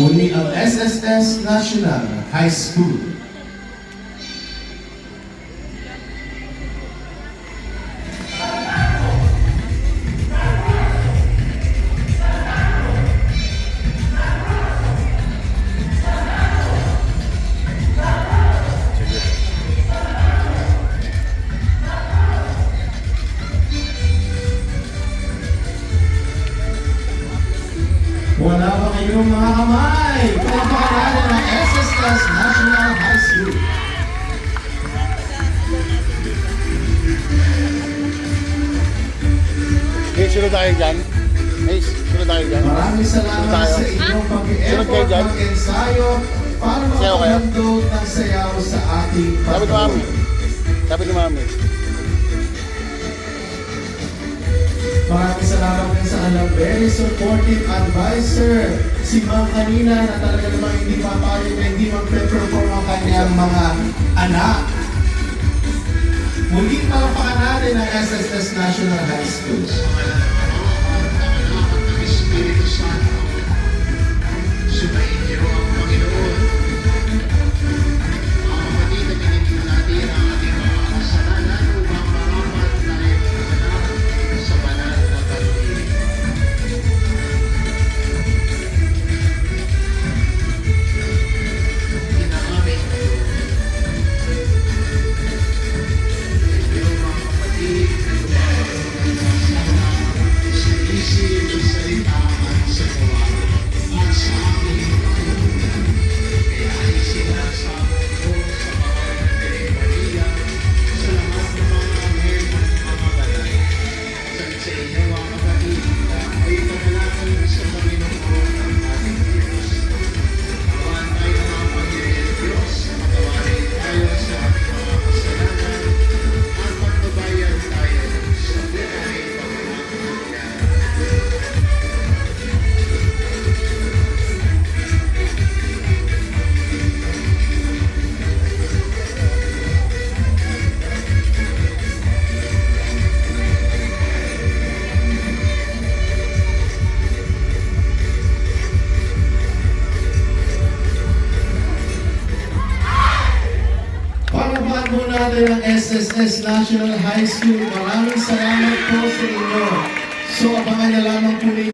Muli ang SSS National High School. Wala ba kayong mga kamay? Pagpapakalanan ng SSS National High School. Okay, sunod tayo dyan. Hey, sunod tayo dyan. Maraming salamat sa inyong pag-i-effort ng ensayo para makahandog ng sayaw sa ating Sabi ni Mami. Sabi ni Mami. Maraming salamat din sa alam, very supportive advisor. Si Ma'am kanina na talaga namang hindi papayag na hindi mag-perform ang kanyang mga anak. Muli palakpakan natin ang SSS National High School. Espiritu Santo, sumayin niyo ang Panginoon. Mga kapatid, pinipin natin ang ating mga kasalanan upang marapat na ipaganap sa banal na kalooban. Inaamit kayo. Kayo mga kapatid, kayo mga sa isip, sa salita, at sa gawa, at sa aking pangunguna. Kaya ay sinasabi ko sa pangalan ni Maria, sa lahat ng mga anghel at mga balay. Sa inyo mga kapatid, ay panalangin sa Panginoon ang ating Diyos. Awan tayo mga Panginoon ng Diyos, matawarin tayo sa ating mga kasalanan, at magbabayan tayo sa buhay pagmamahal. Palaban po natin ang SSS National High School. Maraming salamat po sa inyo. So, abangan na lamang po ninyo.